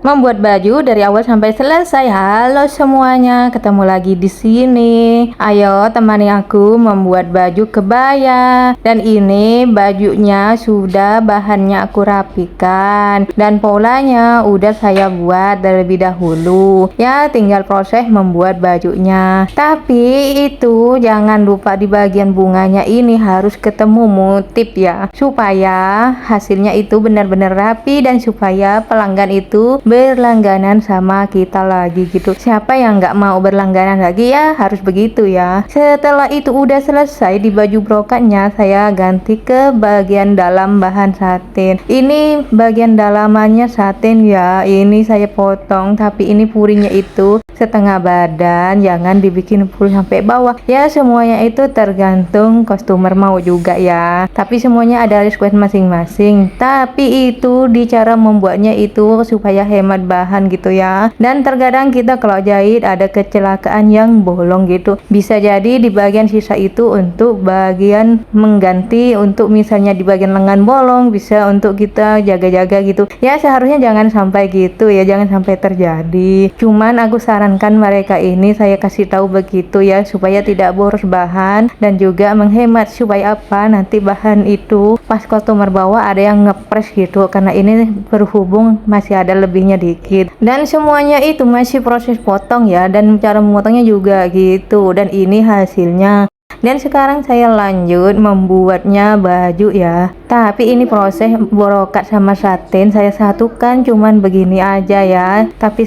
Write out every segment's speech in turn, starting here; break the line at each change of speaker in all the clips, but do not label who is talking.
membuat baju dari awal sampai selesai. Halo semuanya, ketemu lagi di sini. Ayo temani aku membuat baju kebaya. Dan ini bajunya sudah bahannya aku rapikan dan polanya udah saya buat terlebih dahulu. Ya, tinggal proses membuat bajunya. Tapi itu jangan lupa di bagian bunganya ini harus ketemu motif ya, supaya hasilnya itu benar-benar rapi dan supaya pelanggan itu berlangganan sama kita lagi gitu. Siapa yang nggak mau berlangganan lagi ya, harus begitu ya. Setelah itu udah selesai di baju brokatnya, saya ganti ke bagian dalam bahan satin. Ini bagian dalamannya satin ya, ini saya potong, tapi ini purinya itu setengah badan, jangan dibikin full sampai bawah ya. Semuanya itu tergantung customer mau juga ya, tapi semuanya ada request masing-masing. Tapi itu di cara membuatnya itu supaya hemat bahan gitu ya. Dan terkadang kita kalau jahit ada kecelakaan yang bolong gitu, bisa jadi di bagian sisa itu untuk bagian mengganti, untuk misalnya di bagian lengan bolong, bisa untuk kita jaga-jaga gitu ya. Seharusnya jangan sampai gitu ya, jangan sampai terjadi. Cuman aku sarankan mereka ini saya kasih tahu begitu ya, supaya tidak boros bahan dan juga menghemat. Supaya apa, nanti bahan itu pas customer bawa ada yang ngepres gitu, karena ini berhubung masih ada lebihnya dikit. Dan semuanya itu masih proses potong ya, dan cara memotongnya juga gitu. Dan ini hasilnya. Dan sekarang saya lanjut membuatnya baju ya. Tapi ini proses brokat sama satin saya satukan cuman begini aja ya, tapi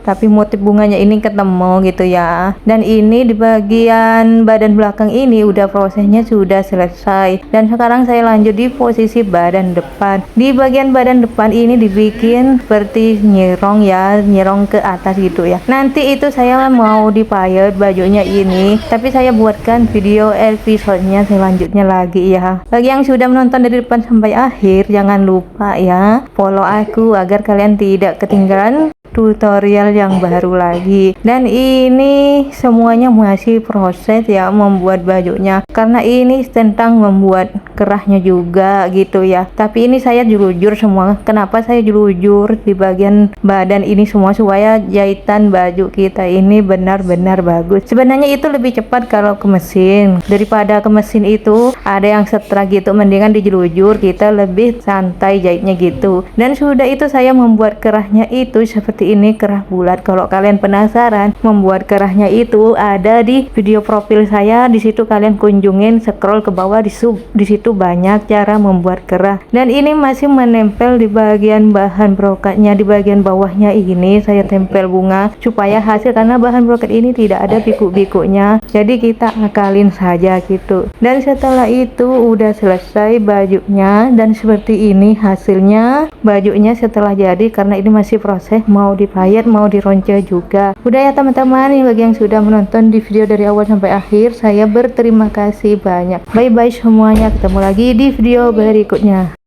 tapi motif bunganya ini ketemu gitu ya. Dan ini di bagian badan belakang ini udah prosesnya sudah selesai. Dan sekarang saya lanjut di posisi badan depan. Di bagian badan depan ini dibikin seperti nyerong ya, nyerong ke atas gitu ya. Nanti itu saya mau dipayet bajunya ini, tapi saya buatkan video episodenya selanjutnya lagi ya. Bagi yang sudah menonton dari depan sampai akhir, jangan lupa ya follow aku agar kalian tidak ketinggalan tutorial yang baru lagi. Dan ini semuanya masih proses ya membuat bajunya, karena ini tentang membuat kerahnya juga gitu ya. Tapi ini saya jujur semua. Kenapa saya jujur di bagian badan ini semua, supaya jahitan baju kita ini benar-benar bagus. Sebenarnya itu lebih cepat kalau ke mesin, daripada ke mesin itu ada yang setrag gitu, mendingan dijulur kita lebih santai jahitnya gitu. Dan sudah itu saya membuat kerahnya itu seperti ini, kerah bulat. Kalau kalian penasaran membuat kerahnya itu ada di video profil saya, di situ kalian kunjungin, scroll ke bawah, di situ banyak cara membuat kerah. Dan ini masih menempel di bagian bahan brokatnya, di bagian bawahnya ini saya tempel bunga supaya hasil, karena bahan brokat ini tidak ada biku-bikunya, jadi kita akalin saja gitu. Dan setelah itu udah selesai bajunya, dan seperti ini hasilnya bajunya setelah jadi, karena ini masih proses mau dipayet, mau dironce juga. Udah ya teman-teman, bagi yang sudah menonton di video dari awal sampai akhir, saya berterima kasih banyak. Bye bye semuanya, ketemu lagi di video berikutnya.